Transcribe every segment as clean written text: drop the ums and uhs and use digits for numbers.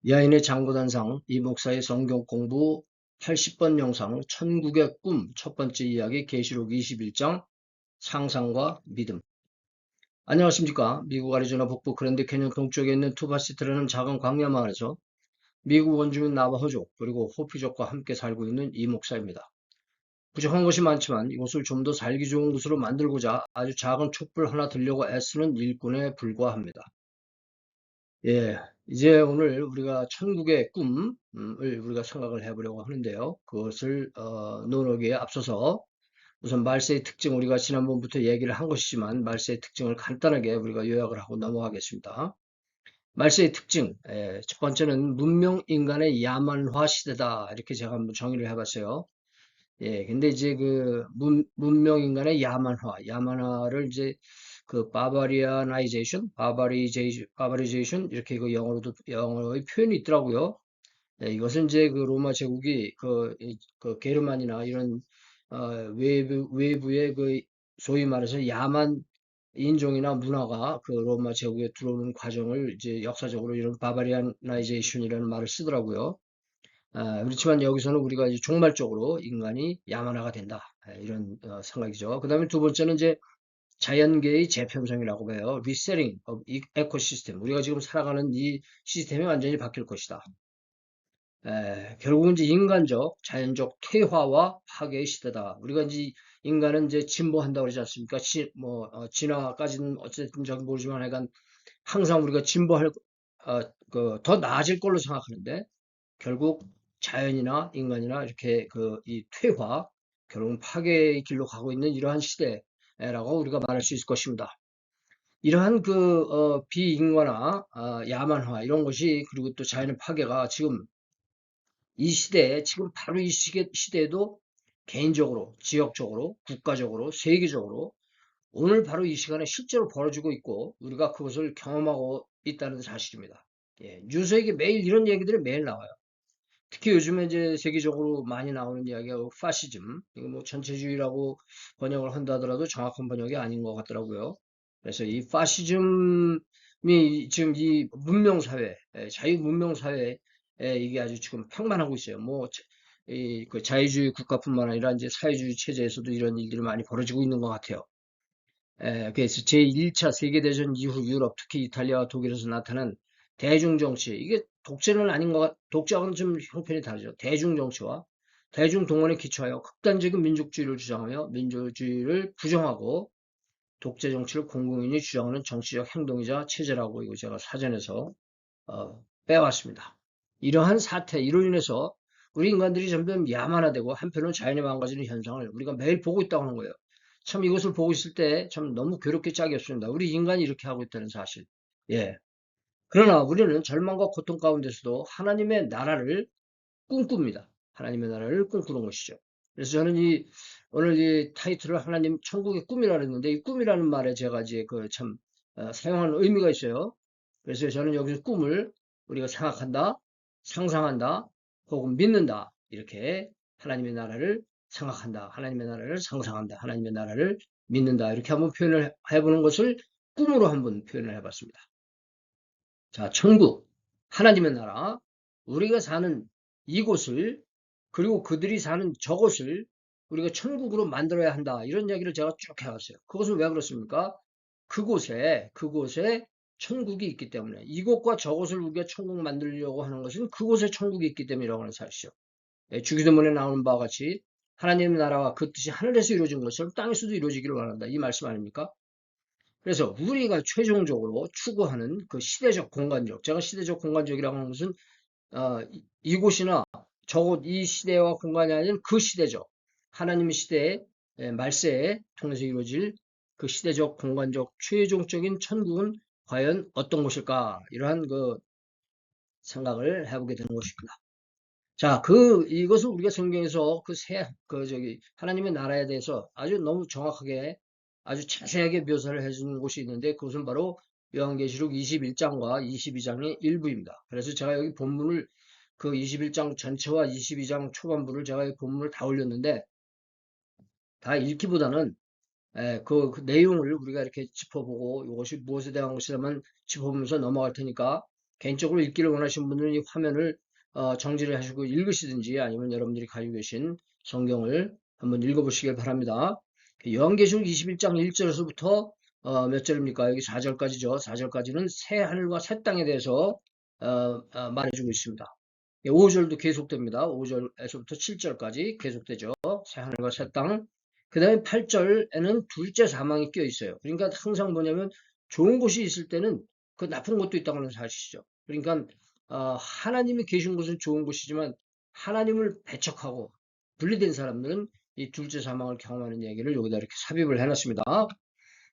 야인의 장구단상 이 목사의 성경 공부 80번 영상 천국의 꿈 첫 번째 이야기 계시록 21장 상상과 믿음. 안녕하십니까. 미국 애리조나 북부 그랜드 캐년 동쪽에 있는 투바시티라는 작은 광야 마을에서 미국 원주민 나바호족 그리고 호피족과 함께 살고 있는 이 목사입니다. 부족한 것이 많지만 이곳을 좀 더 살기 좋은 곳으로 만들고자 아주 작은 촛불 하나 들려고 애쓰는 일꾼에 불과합니다. 예, 이제 오늘 우리가 천국의 꿈을 우리가 생각을 해보려고 하는데요. 그것을 논하기에 앞서서 우선 말세의 특징, 우리가 지난번부터 얘기를 한 것이지만 말세의 특징을 간단하게 우리가 요약을 하고 넘어가겠습니다. 말세의 특징, 첫 번째는 문명 인간의 야만화 시대다. 이렇게 제가 한번 정의를 해봤어요. 예, 근데 이제 그 문명 인간의 야만화를 이제 그 바바리제이션 이렇게 그 영어의 표현이 있더라고요. 예, 이것은 이제 그 로마 제국이 그 게르만이나 이런 외부의 그 소위 말해서 야만 인종이나 문화가 그 로마 제국에 들어오는 과정을 이제 역사적으로 이런 바바리아나이제이션이라는 말을 쓰더라고요. 그렇지만 여기서는 우리가 이제 종말적으로 인간이 야만화가 된다. 이런 생각이죠. 그 다음에 두 번째는 이제 자연계의 재편성이라고 해요. 리세팅 of 에코시스템. 우리가 지금 살아가는 이 시스템이 완전히 바뀔 것이다. 결국은 이제 인간적, 자연적 퇴화와 파괴의 시대다. 우리가 이제 인간은 이제 진보한다고 그러지 않습니까? 진화까지는 어쨌든 저기 모르지만 하여간 항상 우리가 더 나아질 걸로 생각하는데 결국 자연이나 인간이나 이렇게 이 퇴화, 결국은 파괴의 길로 가고 있는 이러한 시대라고 우리가 말할 수 있을 것입니다. 이러한 비인간화, 야만화 이런 것이 그리고 또 자연의 파괴가 지금 이 시대에 지금 바로 이 시대에도 개인적으로, 지역적으로, 국가적으로, 세계적으로 오늘 바로 이 시간에 실제로 벌어지고 있고 우리가 그것을 경험하고 있다는 사실입니다. 예, 뉴스에 매일 이런 얘기들이 매일 나와요. 특히 요즘에 이제 세계적으로 많이 나오는 이야기가 파시즘, 이거 뭐 전체주의라고 번역을 한다 하더라도 정확한 번역이 아닌 것 같더라고요. 그래서 이 파시즘이 지금 이 문명사회, 자유문명사회에 이게 아주 지금 평만하고 있어요. 뭐, 그 자유주의 국가뿐만 아니라 이제 사회주의 체제에서도 이런 일들이 많이 벌어지고 있는 것 같아요. 그래서 제1차 세계대전 이후 유럽, 특히 이탈리아와 독일에서 나타난 대중정치, 이게 독재는 아닌 독재와는 좀 형편이 다르죠. 대중정치와 대중동원에 기초하여 극단적인 민족주의를 주장하며 민주주의를 부정하고 독재 정치를 공공연히 주장하는 정치적 행동이자 체제라고 이거 제가 사전에서 빼왔습니다. 이러한 사태, 이로 인해서 우리 인간들이 점점 야만화되고 한편으로 자연이 망가지는 현상을 우리가 매일 보고 있다고 하는 거예요. 참 이것을 보고 있을 때 참 너무 괴롭게 짝이 없습니다. 우리 인간이 이렇게 하고 있다는 사실. 예. 그러나 우리는 절망과 고통 가운데서도 하나님의 나라를 꿈꿉니다. 하나님의 나라를 꿈꾸는 것이죠. 그래서 저는 오늘 이 타이틀을 하나님 천국의 꿈이라 했는데 이 꿈이라는 말에 제가 이제 사용하는 의미가 있어요. 그래서 저는 여기서 꿈을 우리가 생각한다, 상상한다, 혹은 믿는다. 이렇게 하나님의 나라를 생각한다, 하나님의 나라를 상상한다, 하나님의 나라를 믿는다. 이렇게 한번 표현을 해보는 것을 꿈으로 한번 표현을 해봤습니다. 자, 천국, 하나님의 나라, 우리가 사는 이곳을, 그리고 그들이 사는 저곳을 우리가 천국으로 만들어야 한다. 이런 이야기를 제가 쭉 해왔어요. 그것은 왜 그렇습니까? 그곳에 천국이 있기 때문에 이곳과 저곳을 우리가 천국 만들려고 하는 것은 그곳에 천국이 있기 때문이라고 하는 사실이죠. 주기도문에 나오는 바와 같이 하나님의 나라와 그 뜻이 하늘에서 이루어진 것처럼 땅에서도 이루어지기를 원한다. 이 말씀 아닙니까? 그래서 우리가 최종적으로 추구하는 그 시대적 공간적, 제가 시대적 공간적이라고 하는 것은 이곳이나 저곳 이 시대와 공간이 아닌 그 시대적 하나님의 시대의 말세에 통해서 이루어질 그 시대적 공간적 최종적인 천국은 과연 어떤 곳일까? 이러한 그 생각을 해보게 되는 것입니다. 자, 이것을 우리가 성경에서 하나님의 나라에 대해서 아주 너무 정확하게, 아주 자세하게 묘사를 해주는 곳이 있는데, 그것은 바로 요한계시록 21장과 22장의 일부입니다. 그래서 제가 여기 본문을, 그 21장 전체와 22장 초반부를 제가 이 본문을 다 올렸는데, 다 읽기보다는, 그 내용을 우리가 이렇게 짚어보고, 이것이 무엇에 대한 것이라면 짚어보면서 넘어갈 테니까, 개인적으로 읽기를 원하시는 분들은 이 화면을 정지를 하시고 읽으시든지 아니면 여러분들이 가지고 계신 성경을 한번 읽어보시길 바랍니다. 요한계시록 21장 1절에서부터 몇 절입니까? 여기 4절까지죠. 4절까지는 새 하늘과 새 땅에 대해서 말해주고 있습니다. 5절도 계속됩니다. 5절에서부터 7절까지 계속되죠. 새 하늘과 새 땅. 그 다음에 8절에는 둘째 사망이 껴 있어요. 그러니까 항상 뭐냐면 좋은 곳이 있을 때는 그 나쁜 것도 있다고 하는 사실이죠. 그러니까 하나님이 계신 곳은 좋은 곳이지만 하나님을 배척하고 분리된 사람들은 이 둘째 사망을 경험하는 얘기를 여기다 이렇게 삽입을 해놨습니다.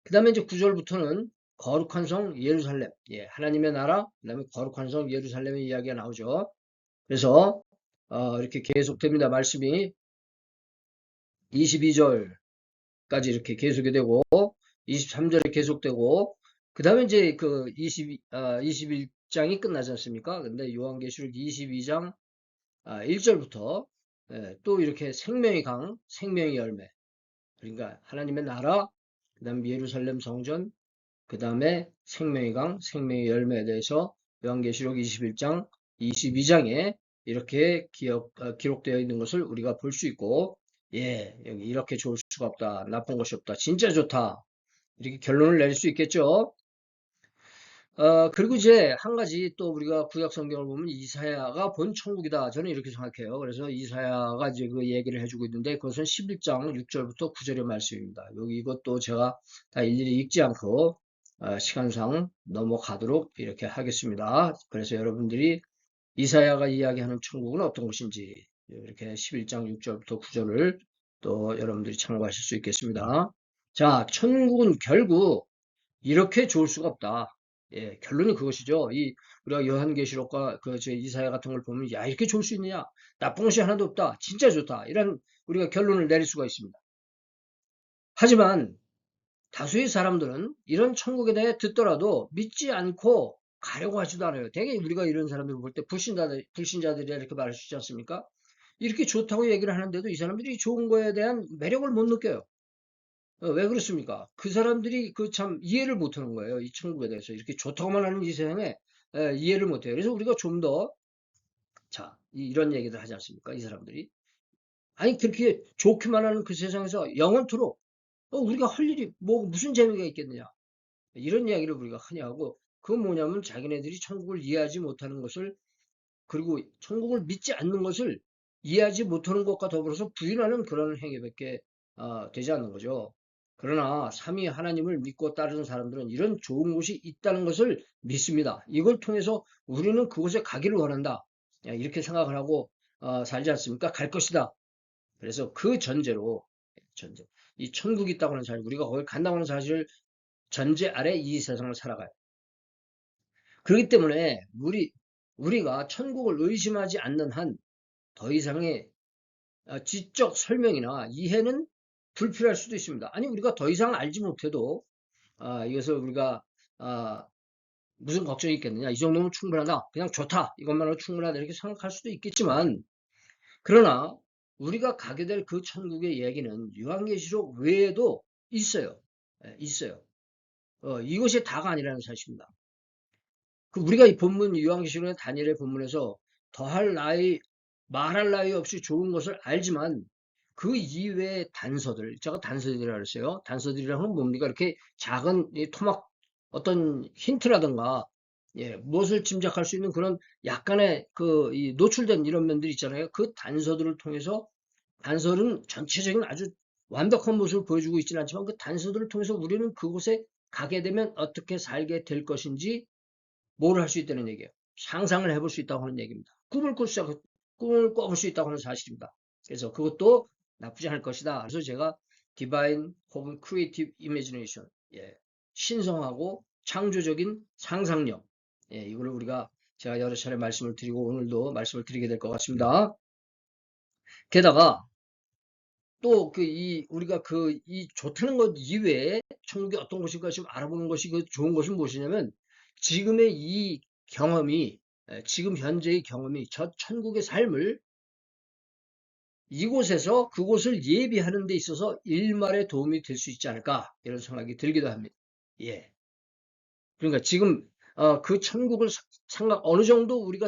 그 다음에 이제 9절부터는 거룩한 성 예루살렘, 예, 하나님의 나라, 그 다음에 거룩한 성 예루살렘의 이야기가 나오죠. 그래서 이렇게 계속됩니다. 말씀이 22절까지 이렇게 계속이 되고 23절에 계속되고 그 다음에 이제 그 21장이 끝나지 않습니까? 근데 요한계시록 22장 1절부터 또 이렇게 생명의 강, 생명의 열매, 그러니까 하나님의 나라, 그 다음에 예루살렘 성전, 그 다음에 생명의 강, 생명의 열매에 대해서 요한계시록 21장, 22장에 이렇게 기록되어 있는 것을 우리가 볼 수 있고, 예, 여기 이렇게 좋을 수가 없다, 나쁜 것이 없다, 진짜 좋다, 이렇게 결론을 내릴 수 있겠죠. 그리고 이제 한 가지 또 우리가 구약 성경을 보면 이사야가 본 천국이다. 저는 이렇게 생각해요. 그래서 이사야가 이제 그 얘기를 해주고 있는데 그것은 11장 6절부터 9절의 말씀입니다. 여기 이것도 제가 다 일일이 읽지 않고 시간상 넘어가도록 이렇게 하겠습니다. 그래서 여러분들이 이사야가 이야기하는 천국은 어떤 곳인지 이렇게 11장 6절부터 9절을 또 여러분들이 참고하실 수 있겠습니다. 자, 천국은 결국 이렇게 좋을 수가 없다. 예, 결론이 그것이죠. 우리가 요한계시록과 저 이사야 같은 걸 보면, 야, 이렇게 좋을 수 있느냐? 나쁜 것이 하나도 없다. 진짜 좋다. 이런 우리가 결론을 내릴 수가 있습니다. 하지만 다수의 사람들은 이런 천국에 대해 듣더라도 믿지 않고 가려고 하지도 않아요. 되게 우리가 이런 사람들을 볼 때 불신자들이 이렇게 말할 수 있지 않습니까? 이렇게 좋다고 얘기를 하는데도 이 사람들이 좋은 거에 대한 매력을 못 느껴요. 왜 그렇습니까? 그 사람들이 그 참 이해를 못하는 거예요. 이 천국에 대해서 이렇게 좋다고만 하는 이 세상에 이해를 못해요. 그래서 우리가 좀 더 자, 이런 얘기들 하지 않습니까? 이 사람들이 아니 그렇게 좋기만 하는 그 세상에서 영원토록 우리가 할 일이 뭐 무슨 재미가 있겠느냐 이런 이야기를 우리가 흔히 하고 그건 뭐냐면 자기네들이 천국을 이해하지 못하는 것을 그리고 천국을 믿지 않는 것을 이해하지 못하는 것과 더불어서 부인하는 그런 행위밖에 되지 않는 거죠. 그러나 삼위 하나님을 믿고 따르는 사람들은 이런 좋은 곳이 있다는 것을 믿습니다. 이걸 통해서 우리는 그곳에 가기를 원한다. 이렇게 생각을 하고 살지 않습니까? 갈 것이다. 그래서 그 전제, 이 천국이 있다고 하는 사실, 우리가 거기 간다고 하는 사실을 전제 아래 이 세상을 살아가요. 그렇기 때문에 우리가 천국을 의심하지 않는 한 더 이상의 지적 설명이나 이해는 불필요할 수도 있습니다. 아니 우리가 더 이상 알지 못해도 이것을 우리가 무슨 걱정이 있겠느냐, 이 정도면 충분하다, 그냥 좋다, 이것만으로 충분하다 이렇게 생각할 수도 있겠지만 그러나 우리가 가게 될 그 천국의 얘기는 요한계시록 외에도 있어요. 있어요. 이것이 다가 아니라는 사실입니다. 우리가 이 본문 요한계시록의 다니엘의 본문에서 말할 나위 없이 좋은 것을 알지만 그 이외의 단서들, 제가 단서들이라고 그랬어요. 단서들이라는 건 뭡니까? 이렇게 작은 토막 어떤 힌트라든가 무엇을 짐작할 수 있는 그런 약간의 이 노출된 이런 면들이 있잖아요. 그 단서들을 통해서 단서는 전체적인 아주 완벽한 모습을 보여주고 있지는 않지만 그 단서들을 통해서 우리는 그곳에 가게 되면 어떻게 살게 될 것인지 뭘 할 수 있다는 얘기예요. 상상을 해볼 수 있다고 하는 얘기입니다. 꿈을 꿔볼 수 있다고 하는 사실입니다. 그래서 그것도 나쁘지 않을 것이다. 그래서 제가 Divine 혹은 Creative Imagination, 신성하고 창조적인 상상력, 이거를 제가 여러 차례 말씀을 드리고 오늘도 말씀을 드리게 될 것 같습니다. 게다가 또 우리가 이 좋다는 것 이외에 천국이 어떤 곳인가 지금 알아보는 것이 그 좋은 것은 무엇이냐면 지금의 이 경험이 지금 현재의 경험이 저 천국의 삶을 이곳에서 그곳을 예비하는 데 있어서 일말의 도움이 될 수 있지 않을까 이런 생각이 들기도 합니다. 예. 그러니까 지금 그 천국을 어느 정도 우리가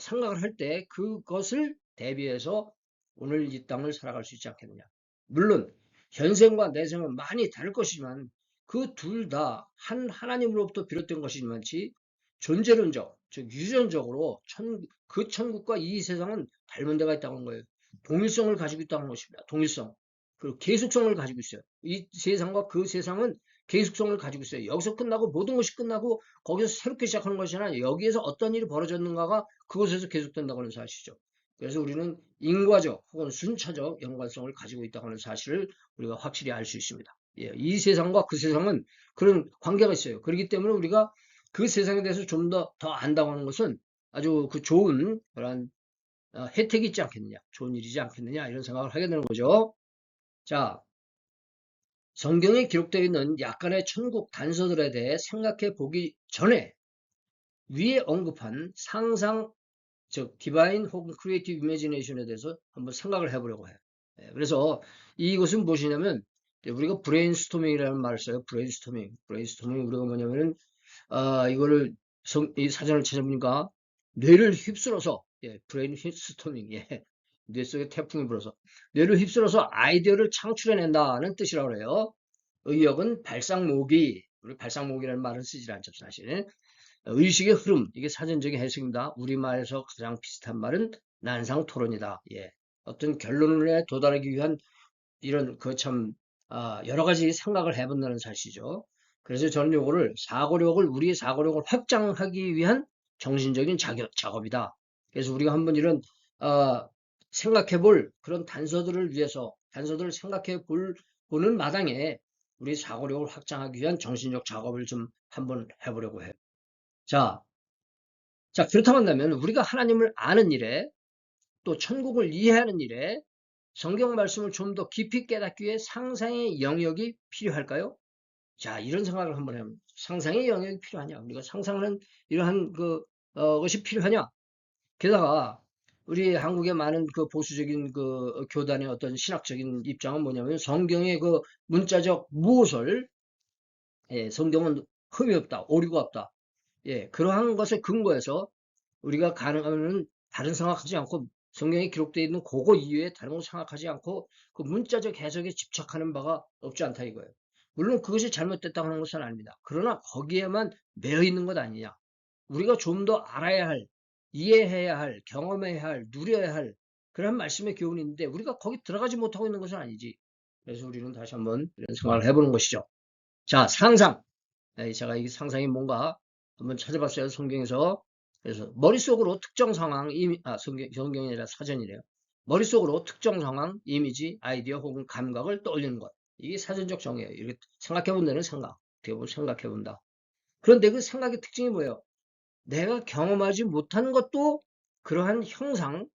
생각을 할 때 그것을 대비해서 오늘 이 땅을 살아갈 수 있지 않겠느냐. 물론 현생과 내생은 많이 다를 것이지만 그 둘 다 한 하나님으로부터 비롯된 것이지만치 존재론적, 즉 유전적으로 그 천국과 이 세상은 닮은 데가 있다는 거예요. 동일성을 가지고 있다는 것입니다. 동일성. 그리고 계속성을 가지고 있어요. 이 세상과 그 세상은 계속성을 가지고 있어요. 여기서 끝나고 모든 것이 끝나고 거기서 새롭게 시작하는 것이 아니라 여기에서 어떤 일이 벌어졌는가가 그곳에서 계속된다고 하는 사실이죠. 그래서 우리는 인과적 혹은 순차적 연관성을 가지고 있다고 하는 사실을 우리가 확실히 알 수 있습니다. 예, 이 세상과 그 세상은 그런 관계가 있어요. 그렇기 때문에 우리가 그 세상에 대해서 좀 더 안다고 하는 것은 아주 그 좋은 그런 혜택이 있지 않겠느냐, 좋은 일이지 않겠느냐 이런 생각을 하게 되는 거죠. 자, 성경에 기록되어 있는 약간의 천국 단서들에 대해 생각해 보기 전에 위에 언급한 상상, 즉 디바인 혹은 크리에이티브 이미지네이션에 대해서 한번 생각을 해보려고 해요. 그래서 이것은 무엇이냐면 우리가 브레인스토밍이라는 말을 써요. 브레인스토밍. 브레인스토밍 우리가 뭐냐면은 이거를 이 사전을 찾아보니까 뇌를 휩쓸어서 브레인스토밍 뇌 속에 태풍이 불어서 뇌를 휩쓸어서 아이디어를 창출해낸다는 뜻이라고 해요. 의역은 발상모기, 우리 발상모기라는 말은 쓰지 않죠 사실. 의식의 흐름, 이게 사전적인 해석입니다. 우리말에서 가장 비슷한 말은 난상토론이다. 예. 어떤 결론에 도달하기 위한 이런 여러 가지 생각을 해본다는 사실이죠. 그래서 저는 요거를 우리의 사고력을 확장하기 위한 정신적인 작업이다. 그래서 우리가 한번 이런 생각해 볼 그런 단서들을 생각해 보는 마당에 우리 사고력을 확장하기 위한 정신적 작업을 좀 한번 해보려고 해요. 자, 그렇다고 한다면 우리가 하나님을 아는 일에 또 천국을 이해하는 일에 성경 말씀을 좀 더 깊이 깨닫기 위해 상상의 영역이 필요할까요? 자, 이런 생각을 한번 해봅니다. 상상의 영역이 필요하냐? 우리가 상상하는 이러한 것이 필요하냐? 게다가 우리 한국의 많은 그 보수적인 그 교단의 어떤 신학적인 입장은 뭐냐면 성경의 그 문자적 무엇을 성경은 흠이 없다, 오류가 없다. 그러한 것에 근거해서 우리가 가능하면 다른 생각하지 않고 성경에 기록되어 있는 그거 이외에 다른 거 생각하지 않고 그 문자적 해석에 집착하는 바가 없지 않다 이거예요. 물론 그것이 잘못됐다고 하는 것은 아닙니다. 그러나 거기에만 매여 있는 것 아니냐. 우리가 좀 더 알아야 할, 이해해야 할, 경험해야 할, 누려야 할 그런 말씀의 교훈이 있는데 우리가 거기 들어가지 못하고 있는 것은 아니지. 그래서 우리는 다시 한번 이런 생각을 해보는 것이죠. 자, 상상. 제가 이 상상이 뭔가 한번 찾아봤어요. 성경에서. 그래서 머릿속으로 특정 상황, 성경이 아니라 사전이래요. 머릿속으로 특정 상황, 이미지, 아이디어 혹은 감각을 떠올리는 것. 이게 사전적 정의예요. 이렇게 생각해 본다는 생각. 어떻게 보면 생각해 본다. 그런데 그 생각의 특징이 뭐예요? 내가 경험하지 못한 것도 그러한 형상을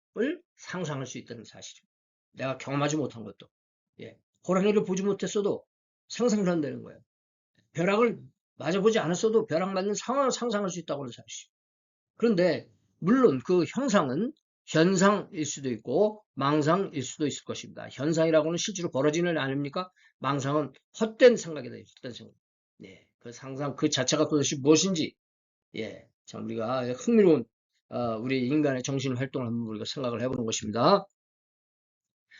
상상할 수 있다는 사실이에요. 내가 경험하지 못한 것도. 호랑이를 보지 못했어도 상상을 한다는 거예요. 벼락을 맞아보지 않았어도 벼락 맞는 상황을 상상할 수 있다고 하는 사실. 그런데 물론 그 형상은 현상일 수도 있고 망상일 수도 있을 것입니다. 현상이라고는 실제로 벌어지는 일 아닙니까? 망상은 헛된 생각이다. 헛된 생각. 그 상상 그 자체가 도대체 무엇인지 참 우리가 흥미로운 우리 인간의 정신 활동을 한번 우리가 생각을 해보는 것입니다.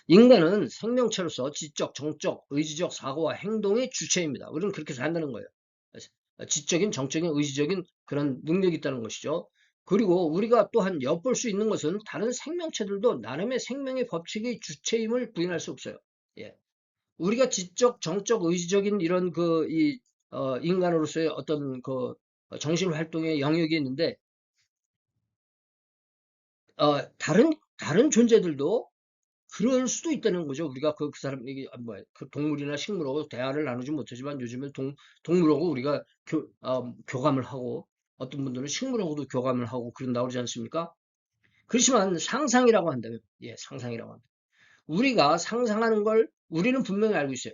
인간은 생명체로서 지적, 정적, 의지적 사고와 행동의 주체입니다. 우리는 그렇게 산다는 거예요. 지적인, 정적인, 의지적인 그런 능력이 있다는 것이죠. 그리고 우리가 또한 엿볼 수 있는 것은 다른 생명체들도 나름의 생명의 법칙의 주체임을 부인할 수 없어요. 우리가 지적, 정적, 의지적인 이런 인간으로서의 어떤 정신 활동의 영역이 있는데 다른 존재들도 그럴 수도 있다는 거죠. 우리가 그 사람에게 그 동물이나 식물하고 대화를 나누지 못하지만 요즘에 동물하고 우리가 교감을 하고 어떤 분들은 식물하고도 교감을 하고 그런다고 그러지 않습니까? 그렇지만 상상이라고 한다면 상상이라고 한다. 우리가 상상하는 걸 우리는 분명히 알고 있어요.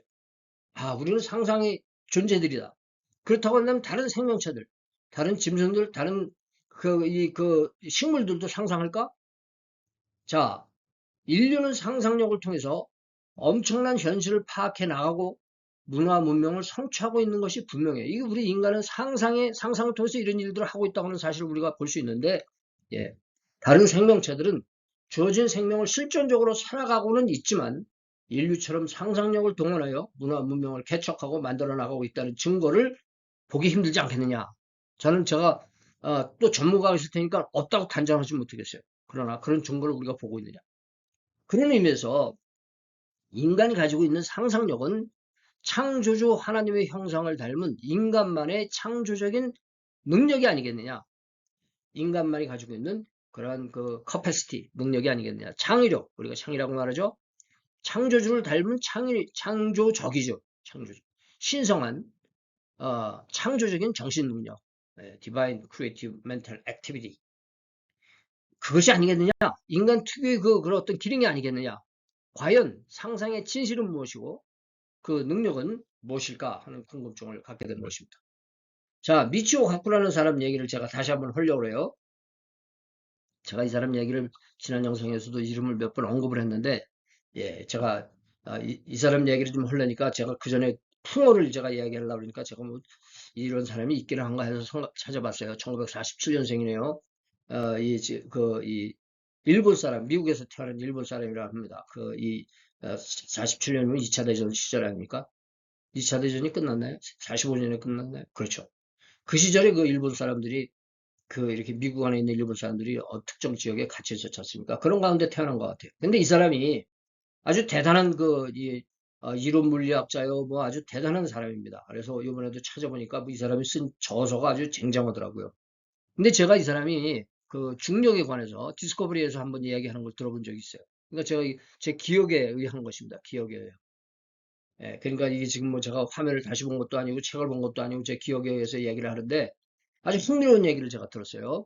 우리는 상상의 존재들이다. 그렇다고 한다면 다른 생명체들, 다른 짐승들, 다른 식물들도 상상할까? 자, 인류는 상상력을 통해서 엄청난 현실을 파악해 나가고 문화 문명을 성취하고 있는 것이 분명해요. 이게 우리 인간은 상상을 통해서 이런 일들을 하고 있다고 하는 사실을 우리가 볼 수 있는데, 예, 다른 생명체들은 주어진 생명을 실존적으로 살아가고는 있지만 인류처럼 상상력을 동원하여 문화 문명을 개척하고 만들어 나가고 있다는 증거를 보기 힘들지 않겠느냐. 저는 제가 또 전문가가 있을 테니까 없다고 단정하지 못하겠어요. 그러나 그런 증거를 우리가 보고 있느냐. 그런 의미에서 인간이 가지고 있는 상상력은 창조주 하나님의 형상을 닮은 인간만의 창조적인 능력이 아니겠느냐. 인간만이 가지고 있는 그러한 그 커패시티, 능력이 아니겠느냐. 창의력, 우리가 창의라고 말하죠. 창조주를 닮은 창조적이죠. 창조적. 신성한 창조적인 정신 능력, Divine Creative Mental Activity. 그것이 아니겠느냐? 인간 특유의 그런 어떤 기능이 아니겠느냐? 과연 상상의 진실은 무엇이고 그 능력은 무엇일까 하는 궁금증을 갖게 된 것입니다. 자, 미치오 가쿠라는 사람 얘기를 제가 다시 한번 하려고 해요. 제가 이 사람 얘기를 지난 영상에서도 이름을 몇 번 언급을 했는데, 예, 제가 이 사람 얘기를 좀 하려니까 제가 그 전에 풍어를 제가 이야기하려고 그러니까 제가 뭐 이런 사람이 있기는 한가 해서 찾아봤어요. 1947년생이네요. 이 일본 사람, 미국에서 태어난 일본 사람이라 합니다. 47년이면 2차 대전 시절 아닙니까? 2차 대전이 끝났나요? 45년에 끝났나요? 그렇죠. 그 시절에 그 일본 사람들이 이렇게 미국 안에 있는 일본 사람들이 특정 지역에 갇혀 있었지 않습니까? 그런 가운데 태어난 것 같아요. 근데 이 사람이 아주 대단한 이론 물리학자요, 뭐 아주 대단한 사람입니다. 그래서 이번에도 찾아보니까 이 사람이 쓴 저서가 아주 쟁쟁하더라고요. 근데 제가 이 사람이 그 중력에 관해서 디스커버리에서 한번 이야기하는 걸 들어본 적이 있어요. 그러니까 제가 제 기억에 의한 것입니다. 기억에 의해. 예, 그러니까 이게 지금 뭐 제가 화면을 다시 본 것도 아니고 책을 본 것도 아니고 제 기억에 의해서 이야기를 하는데 아주 흥미로운 얘기를 제가 들었어요.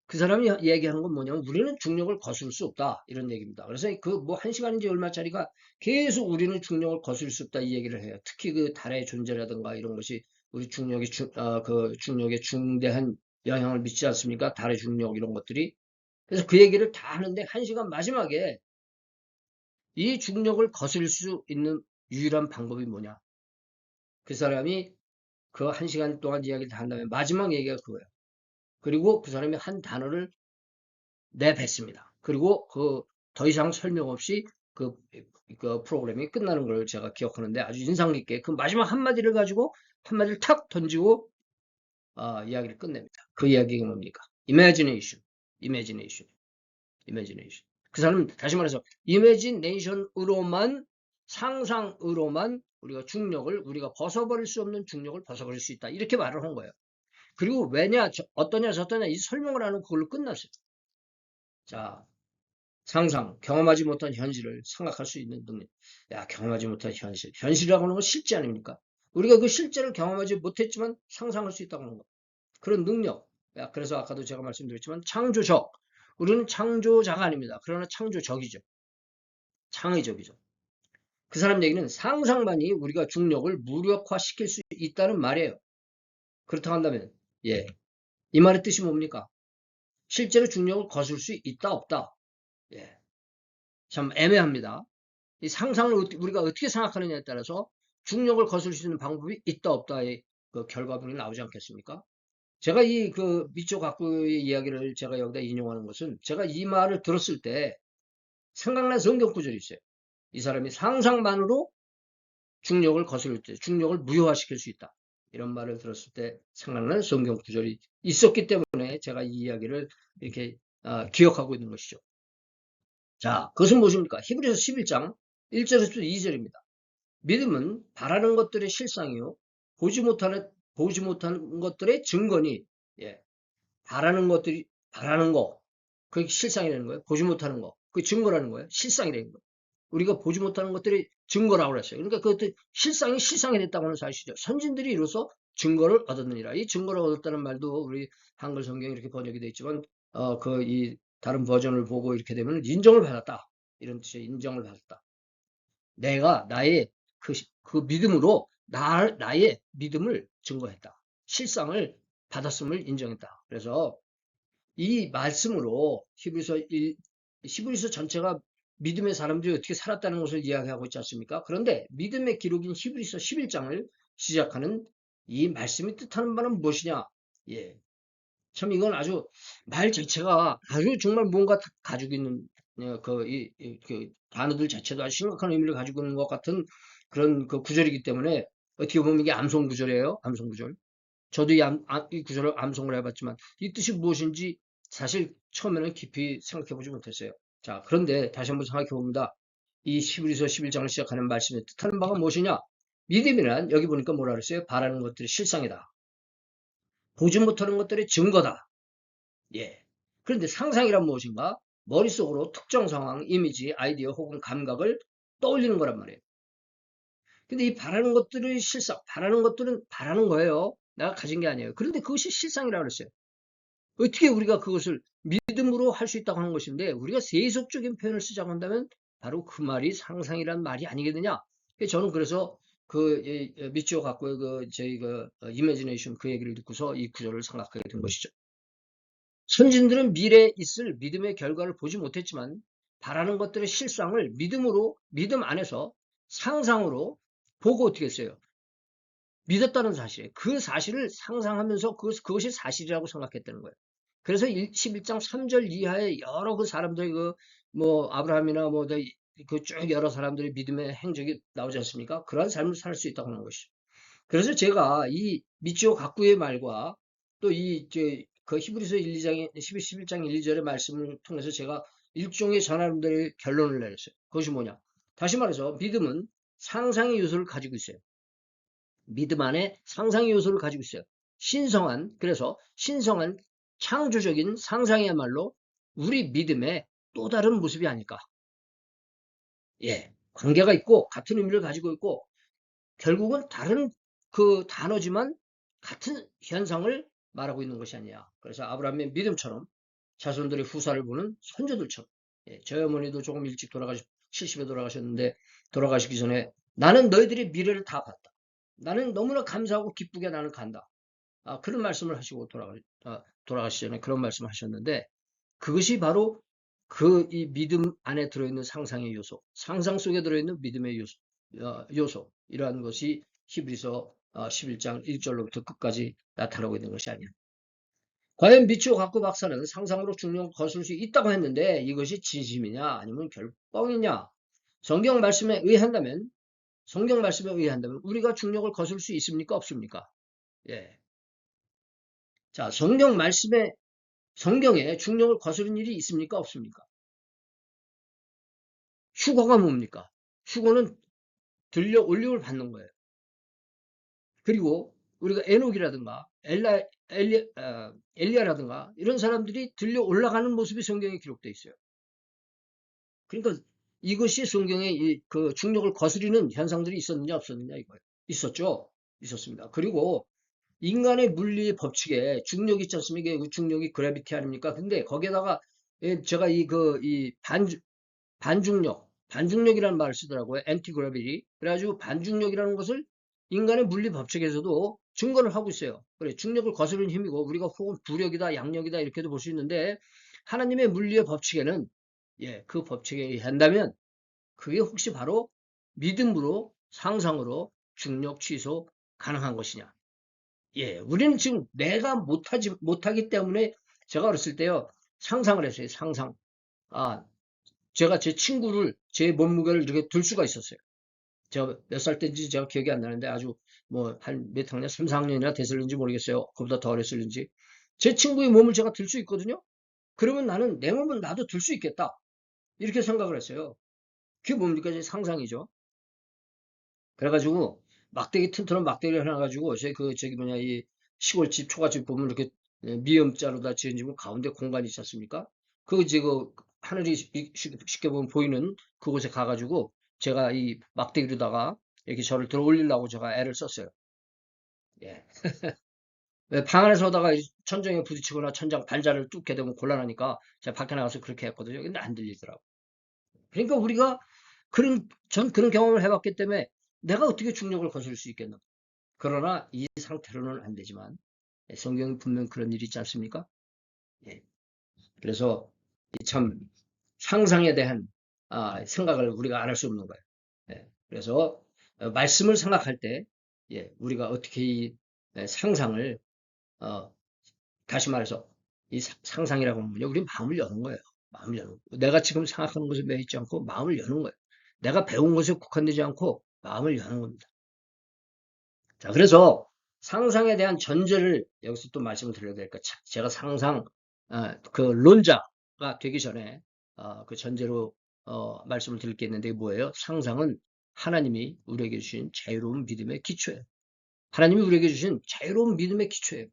그 사람이 얘기하는 건 뭐냐면 우리는 중력을 거스를 수 없다 이런 얘기입니다. 그래서 그 뭐 1시간인지 얼마짜리가 계속 우리는 중력을 거스를 수 없다 이 얘기를 해요. 특히 그 달의 존재라든가 이런 것이 우리 그 중력에 중대한 영향을 미치지 않습니까? 달의 중력 이런 것들이. 그래서 그 얘기를 다 하는데 1시간 마지막에 이 중력을 거스를 수 있는 유일한 방법이 뭐냐? 그 사람이 그 1시간 동안 이야기를 다 한 다음에 마지막 얘기가 그거예요. 그리고 그 사람이 한 단어를 내뱉습니다. 그리고 더 이상 설명 없이 그 프로그램이 끝나는 걸 제가 기억하는데 아주 인상 깊게 그 마지막 한마디를 가지고 한마디를 탁 던지고 이야기를 끝냅니다. 그 이야기가 뭡니까? Imagination, imagination, imagination. 그 사람은 다시 말해서 imagination으로만 상상으로만 우리가 벗어버릴 수 없는 중력을 벗어버릴 수 있다. 이렇게 말을 한 거예요. 그리고 왜냐, 어떠냐, 저떠냐 이 설명을 하는 그걸로 끝났어요. 자, 상상, 경험하지 못한 현실을 생각할 수 있는 능력. 야, 경험하지 못한 현실. 현실이라고 하는 건 실제 아닙니까? 우리가 그 실제를 경험하지 못했지만 상상할 수 있다고 하는 것. 그런 능력. 야, 그래서 아까도 제가 말씀드렸지만 창조적. 우리는 창조자가 아닙니다. 그러나 창조적이죠. 창의적이죠. 그 사람 얘기는 상상만이 우리가 중력을 무력화시킬 수 있다는 말이에요. 그렇다고 한다면, 예. 이 말의 뜻이 뭡니까? 실제로 중력을 거슬 수 있다, 없다. 예. 참 애매합니다. 이 상상을 우리가 어떻게 생각하느냐에 따라서 중력을 거슬 수 있는 방법이 있다 없다의 그 결과물이 나오지 않겠습니까? 제가 미초 가꾸의 이야기를 제가 여기다 인용하는 것은 제가 이 말을 들었을 때 생각난 성경 구절이 있어요. 이 사람이 상상만으로 중력을 거슬 때 중력을 무효화시킬 수 있다. 이런 말을 들었을 때 생각나는 성경 구절이 있었기 때문에 제가 이 이야기를 이렇게 기억하고 있는 것이죠. 자, 그것은 무엇입니까? 히브리서 11장 1절에서 2절입니다. 믿음은 바라는 것들의 실상이요. 보지 못하는 것들의 증거니, 예. 바라는 거. 그게 실상이라는 거예요. 보지 못하는 거. 그게 증거라는 거예요. 실상이라는 거예요. 우리가 보지 못하는 것들이 증거라고 그랬어요. 그러니까 그것들 실상이 됐다고 하는 사실이죠. 선진들이 이로써 증거를 얻었느니라. 이 증거를 얻었다는 말도 우리 한글 성경에 이렇게 번역이 되어 있지만, 이 다른 버전을 보고 이렇게 되면 인정을 받았다. 이런 뜻의 인정을 받았다. 내가 나의 그 믿음으로 나의 믿음을 증거했다. 실상을 받았음을 인정했다. 그래서 이 말씀으로 히브리서 전체가 믿음의 사람들이 어떻게 살았다는 것을 이야기하고 있지 않습니까? 그런데 믿음의 기록인 히브리서 11장을 시작하는 이 말씀이 뜻하는 바는 무엇이냐? 예. 참 이건 아주 말 자체가 아주 정말 뭔가 가지고 있는 그 단어들 자체도 아주 심각한 의미를 가지고 있는 것 같은 그런 그 구절이기 때문에 어떻게 보면 이게 암송 구절이에요. 암송 구절. 저도 이 구절을 암송을 해봤지만 이 뜻이 무엇인지 사실 처음에는 깊이 생각해 보지 못했어요. 자, 그런데 다시 한번 생각해 봅니다. 이 히브리서 11장을 시작하는 말씀의 뜻하는 바가 무엇이냐? 믿음이란 여기 보니까 뭐라 그랬어요? 바라는 것들이 실상이다. 보지 못하는 것들의 증거다. 예. 그런데 상상이란 무엇인가? 머릿속으로 특정 상황, 이미지, 아이디어 혹은 감각을 떠올리는 거란 말이에요. 근데 이 바라는 것들의 실상, 바라는 것들은 바라는 거예요. 내가 가진 게 아니에요. 그런데 그것이 실상이라고 그랬어요. 어떻게 우리가 그것을 믿음으로 할 수 있다고 하는 것인데 우리가 세속적인 표현을 쓰자고 한다면 바로 그 말이 상상이란 말이 아니겠느냐. 저는 그래서 미치오 갖고의 저희 이미지네이션 그 얘기를 듣고서 이 구절을 생각하게 된 것이죠. 선진들은 미래에 있을 믿음의 결과를 보지 못했지만 바라는 것들의 실상을 믿음 안에서 상상으로 보고 어떻게 했어요? 믿었다는 사실이에요. 그 사실을 상상하면서 그것이 사실이라고 생각했다는 거예요. 그래서 11장 3절 이하의 여러 그 사람들의 뭐 아브라함이나 그 쭉 여러 사람들의 믿음의 행적이 나오지 않습니까? 그러한 삶을 살 수 있다고 하는 것이죠. 그래서 제가 이 미치오 가꾸의 말과 또 그 히브리서 1, 2장의 11장 1, 2절의 말씀을 통해서 제가 일종의 전하는들의 결론을 내렸어요. 그것이 뭐냐? 다시 말해서 믿음은 상상의 요소를 가지고 있어요. 믿음 안에 상상의 요소를 가지고 있어요. 그래서 신성한 창조적인 상상이야말로 우리 믿음의 또 다른 모습이 아닐까. 예, 관계가 있고 같은 의미를 가지고 있고 결국은 다른 그 단어지만 같은 현상을 말하고 있는 것이 아니냐. 그래서 아브라함의 믿음처럼 자손들의 후사를 보는 선조들처럼 저희 어머니도 조금 일찍 70에 돌아가셨는데 돌아가시기 전에 나는 너희들의 미래를 다 봤다. 나는 너무나 감사하고 기쁘게 나는 간다. 그런 말씀을 하시고 돌아가시기 전에 그런 말씀을 하셨는데 그것이 바로 이 믿음 안에 들어있는 상상의 요소, 상상 속에 들어있는 믿음의 요소, 이러한 것이 히브리서 11장 1절로부터 끝까지 나타나고 있는 것이 아니야. 과연 미치오 각고 박사는 상상으로 중력을 거슬 수 있다고 했는데 이것이 진심이냐 아니면 결뻥이냐? 성경 말씀에 의한다면 우리가 중력을 거슬 수 있습니까? 없습니까? 예. 자, 성경에 중력을 거스르는 일이 있습니까? 없습니까? 휴거가 뭡니까? 휴거는 들려 올림을 받는 거예요. 그리고 우리가 에녹이라든가 엘리야라든가 이런 사람들이 들려 올라가는 모습이 성경에 기록되어 있어요. 그러니까 이것이 성경에 그 중력을 거스리는 현상들이 있었느냐 없었느냐 이거예요. 있었죠. 있었습니다. 그리고 인간의 물리의 법칙에 중력이 있지 않습니까? 그 중력이 그래비티 아닙니까? 근데 거기에다가 제가 반중력이라는 말을 쓰더라고요. 엔티그래비티. 그래가지고 반중력이라는 것을 인간의 물리 법칙에서도 증거를 하고 있어요. 그래, 중력을 거스르는 힘이고 우리가 혹은 부력이다, 양력이다 이렇게도 볼 수 있는데 하나님의 물리의 법칙에는 그 법칙에 의한다면 그게 혹시 바로 믿음으로 상상으로 중력 취소 가능한 것이냐? 우리는 지금 내가 못하기 때문에 제가 어렸을 때요 상상을 했어요. 상상. 제가 제 친구를 제 몸무게를 이렇게 들 수가 있었어요. 제가 몇 살 때인지 제가 기억이 안 나는데 아주 뭐 한 몇 학년, 3, 4학년이나 됐을는지 모르겠어요. 그보다 더 어렸을는지. 제 친구의 몸을 제가 들 수 있거든요. 그러면 나는 내 몸은 나도 들 수 있겠다. 이렇게 생각을 했어요. 그게 뭡니까? 제 상상이죠. 그래가지고 막대기 튼튼한 막대기를 하나 가지고 저기 뭐냐 이 시골집 초가집 보면 이렇게 미음자로 다 지은 집은 가운데 공간이 있지 않습니까? 하늘이 쉽게 보면 보이는 그곳에 가가지고 제가 이 막대기로다가 이렇게 저를 들어 올리려고 제가 애를 썼어요. 예. 방 안에서 하다가 천장에 부딪히거나 천장 반자를 뚫게 되면 곤란하니까 제가 밖에 나가서 그렇게 했거든요. 근데 안 들리더라고. 그러니까 우리가 전 그런 경험을 해봤기 때문에 내가 어떻게 중력을 거슬 수 있겠나? 그러나 이 상태로는 안 되지만 성경이 분명 그런 일이 있지 않습니까? 예. 그래서 참 상상에 대한 생각을 우리가 안 할 수 없는 거예요. 예, 그래서 말씀을 생각할 때 예, 우리가 어떻게 이 상상을 어, 다시 말해서 이 상상이라고 하면요, 우리 마음을 여는 거예요. 마음을 여는 거. 내가 지금 생각하는 것에 매여 있지 않고 마음을 여는 거예요. 내가 배운 것에 국한되지 않고 마음을 여는 겁니다. 자, 그래서 상상에 대한 전제를 여기서 또 말씀을 드려야 될까? 제가 상상 그 론자가 되기 전에 그 전제로 말씀을 드릴 게 있는데 이게 뭐예요? 상상은 하나님이 우리에게 주신 자유로운 믿음의 기초예요. 하나님이 우리에게 주신 자유로운 믿음의 기초예요.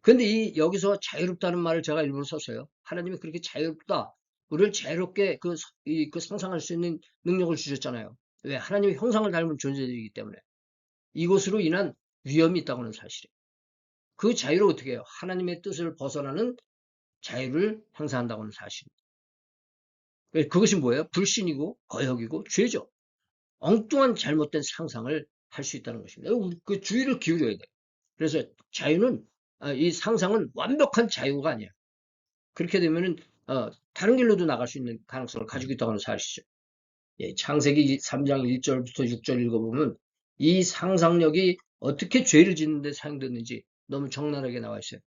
근데 이 여기서 자유롭다는 말을 제가 일부러 썼어요. 하나님이 그렇게 자유롭다. 우리를 자유롭게 그 상상할 수 있는 능력을 주셨잖아요. 왜? 하나님의 형상을 닮은 존재이기 때문에. 이것으로 인한 위험이 있다고는 사실이에요. 그 자유를 어떻게 해요? 하나님의 뜻을 벗어나는 자유를 행사한다고는 사실입니다. 그것이 뭐예요? 불신이고 거역이고 죄죠. 엉뚱한 잘못된 상상을 할 수 있다는 것입니다. 그 주의를 기울여야 돼요. 그래서 자유는 이 상상은 완벽한 자유가 아니에요. 그렇게 되면은 다른 길로도 나갈 수 있는 가능성을 가지고 있다고 하는 사실이죠. 예, 창세기 3장 1절부터 6절 읽어보면 이 상상력이 어떻게 죄를 짓는데 사용됐는지 너무 적나라하게 나와 있어요.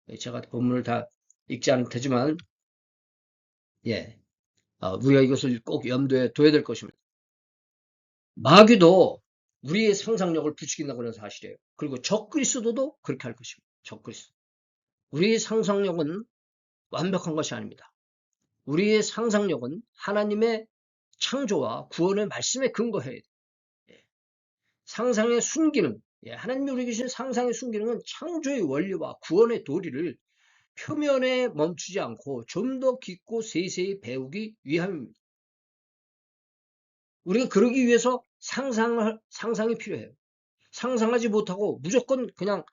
예, 제가 본문을 다 읽지 않을 테지만 예, 우리가 이것을 꼭 염두에 둬야 될 것입니다. 마귀도 우리의 상상력을 부추긴다고 하는 사실이에요. 그리고 적그리스도도 그렇게 할 것입니다. 적그리스도. 우리의 상상력은 완벽한 것이 아닙니다. 우리의 상상력은 하나님의 창조와 구원의 말씀에 근거해야 돼요. 예. 상상의 순기능, 예, 하나님이 우리에게 주신 상상의 순기능은 창조의 원리와 구원의 도리를 표면에 멈추지 않고 좀 더 깊고 세세히 배우기 위함입니다. 우리가 그러기 위해서 상상이 필요해요. 상상하지 못하고 무조건 그냥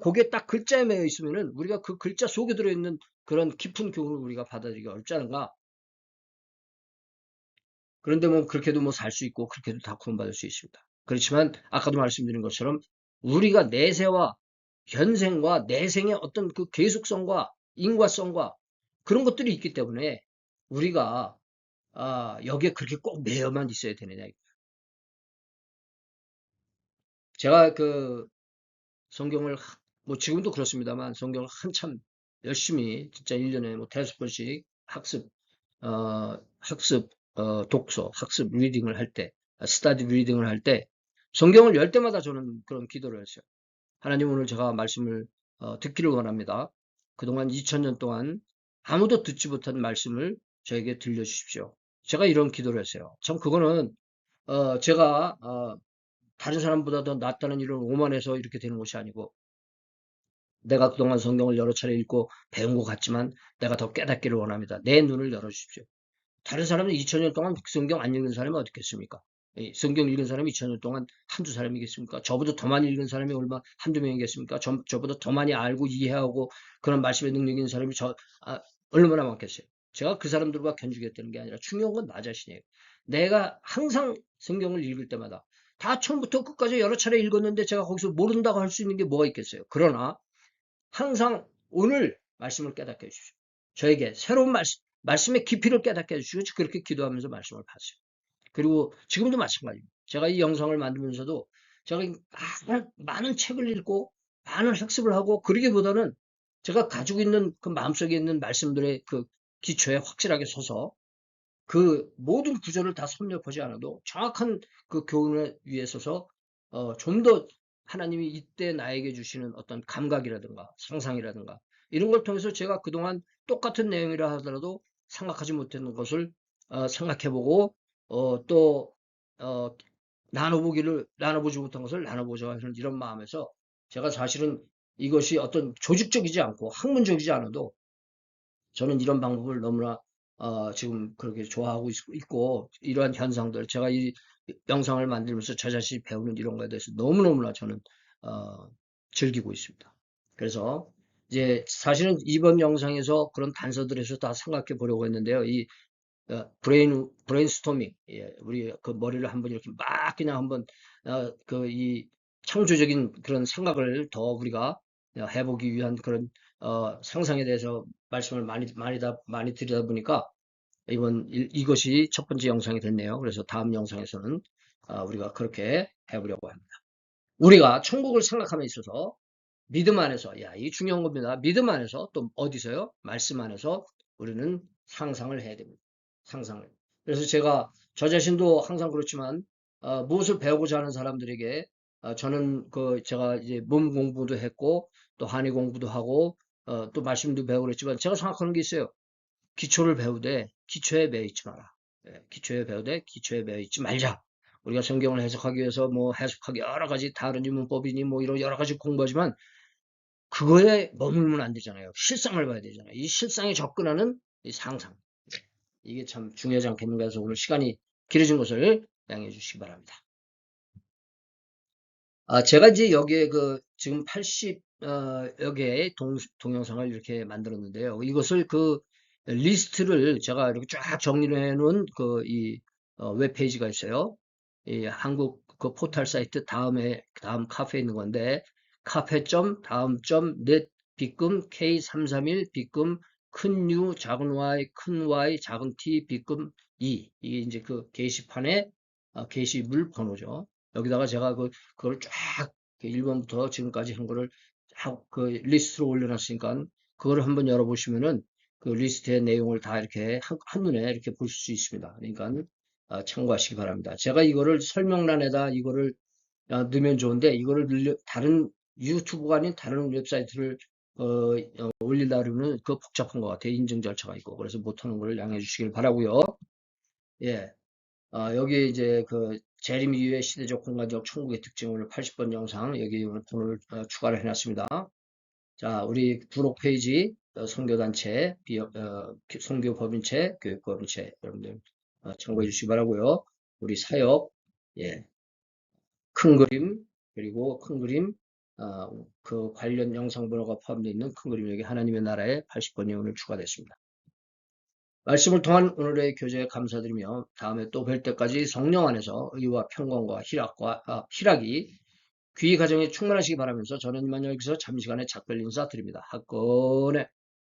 고개 딱 글자에 매여 있으면은 우리가 그 글자 속에 들어있는 그런 깊은 교훈을 우리가 받아들이기 어렵지 않은가. 그런데 뭐 그렇게도 뭐 살 수 있고 그렇게도 다 구원받을 수 있습니다. 그렇지만 아까도 말씀드린 것처럼 우리가 내세와 현생과 내생의 어떤 그 계속성과 인과성과 그런 것들이 있기 때문에 우리가 여기에 그렇게 꼭 매여만 있어야 되느냐. 제가 그 성경을 뭐 지금도 그렇습니다만 성경을 한참 열심히 진짜 1년에 뭐 대여섯 번씩 학습 독서, 학습 리딩을 할 때, 스타디 리딩을 할 때 성경을 열 때마다 저는 그런 기도를 했어요. 하나님 오늘 제가 말씀을 듣기를 원합니다. 그동안 2000년 동안 아무도 듣지 못한 말씀을 저에게 들려주십시오. 제가 이런 기도를 했어요. 참 그거는 제가 다른 사람보다 더 낫다는 이런 오만해서 이렇게 되는 것이 아니고 내가 그동안 성경을 여러 차례 읽고 배운 것 같지만 내가 더 깨닫기를 원합니다. 내 눈을 열어주십시오. 다른 사람은 2000년 동안 성경 안 읽은 사람이 어디 있겠습니까? 성경 읽은 사람이 2000년 동안 한두 사람이겠습니까? 저보다 더 많이 읽은 사람이 한두 명이겠습니까? 저보다 더 많이 알고 이해하고 그런 말씀의 능력 있는 사람이 얼마나 많겠어요? 제가 그 사람들과 견주겠다는 게 아니라 중요한 건 나 자신이에요. 내가 항상 성경을 읽을 때마다 다 처음부터 끝까지 여러 차례 읽었는데 제가 거기서 모른다고 할 수 있는 게 뭐가 있겠어요? 그러나 항상 오늘 말씀을 깨닫게 해주십시오. 저에게 새로운 말씀의 깊이를 깨닫게 해주시고 그렇게 기도하면서 말씀을 봤어요. 그리고 지금도 마찬가지입니다. 제가 이 영상을 만들면서도 제가 많은 책을 읽고 많은 학습을 하고 그러기보다는 제가 가지고 있는 그 마음속에 있는 말씀들의 그 기초에 확실하게 서서 그 모든 구절을 다 섭렵하지 않아도 정확한 그 교훈을 위해 서서 좀 더 하나님이 이때 나에게 주시는 어떤 감각이라든가 상상이라든가 이런 걸 통해서 제가 그동안 똑같은 내용이라 하더라도 생각하지 못했는 것을 생각해보고 또 어, 나눠보지 못한 것을 나눠보자 하는 이런 마음에서 제가 사실은 이것이 어떤 조직적이지 않고 학문적이지 않아도 저는 이런 방법을 너무나 지금 그렇게 좋아하고 있고 이러한 현상들 제가 이 영상을 만들면서 저 자신이 배우는 이런 거에 대해서 너무너무나 저는 어, 즐기고 있습니다. 그래서 이제 사실은 이번 영상에서 그런 단서들에서 다 생각해 보려고 했는데요. 이 브레인스토밍, 예, 우리 그 머리를 한번 이렇게 막 그냥 한번 그 이 창조적인 그런 생각을 더 우리가 해보기 위한 그런 상상에 대해서 말씀을 많이 드리다 보니까 이것이 첫 번째 영상이 됐네요. 그래서 다음 영상에서는 우리가 그렇게 해보려고 합니다. 우리가 천국을 생각함에 있어서 믿음 안에서, 야, 이 중요한 겁니다. 믿음 안에서 또 어디서요? 말씀 안에서 우리는 상상을 해야 됩니다. 상상을. 그래서 제가 저 자신도 항상 그렇지만 무엇을 배우고자 하는 사람들에게 저는 제가 이제 몸 공부도 했고 또 한의 공부도 하고 또 말씀도 배우고 그랬지만 제가 생각하는 게 있어요. 기초를 배우되 기초에 매여 있지 마라. 예, 기초에 배우되 기초에 매여 있지 말자. 우리가 성경을 해석하기 위해서 뭐 해석하기 여러 가지 다른 유문법이니 뭐 이런 여러 가지 공부하지만 그거에 머물면 안 되잖아요. 실상을 봐야 되잖아요. 이 실상에 접근하는 이 상상. 이게 참 중요하지 않겠는가 해서 오늘 시간이 길어진 것을 양해해 주시기 바랍니다. 제가 이제 여기에 지금 80여 개의 동영상을 이렇게 만들었는데요. 이것을 리스트를 제가 이렇게 쫙 정리를 해 놓은 이 웹페이지가 있어요. 이 한국 포털 사이트 다음 카페에 있는 건데, 카페.다음.net 빗금 K331 빗금 큰 U 작은 Y 큰 Y 작은 T 빗금 2 이게 이제 게시판의 게시물 번호죠. 여기다가 제가 그걸 쫙 1번부터 지금까지 한 거를 쫙 리스트로 올려놨으니까 그걸 한번 열어보시면은 그 리스트의 내용을 다 이렇게 한눈에 이렇게 보실 수 있습니다. 그러니까 참고하시기 바랍니다. 제가 이거를 설명란에다 이거를 넣으면 좋은데 이거를 다른 유튜브가 아닌 다른 웹사이트를 올리려고 그러면 복잡한 것 같아요. 인증 절차가 있고 그래서 못하는 걸 양해해 주시길 바라고요. 예. 여기 이제 재림 이후의 시대적 공간적 천국의 특징 오늘 80번 영상 여기 오늘 번호를 추가를 해놨습니다. 자, 우리 구독 페이지 선교단체, 선교법인체, 교육법인체 여러분들 참고해 주시기 바라고요. 우리 사역, 예, 큰 그림 그리고 큰 그림 관련 영상 번호가 포함되어 있는 큰 그림 여기 하나님의 나라에 80번이 오늘 추가됐습니다. 말씀을 통한 오늘의 교제에 감사드리며 다음에 또 뵐 때까지 성령 안에서 의와 평강과 희락이 귀 가정에 충만하시기 바라면서 저는 이만 여기서 잠시간의 작별 인사 드립니다. 학건에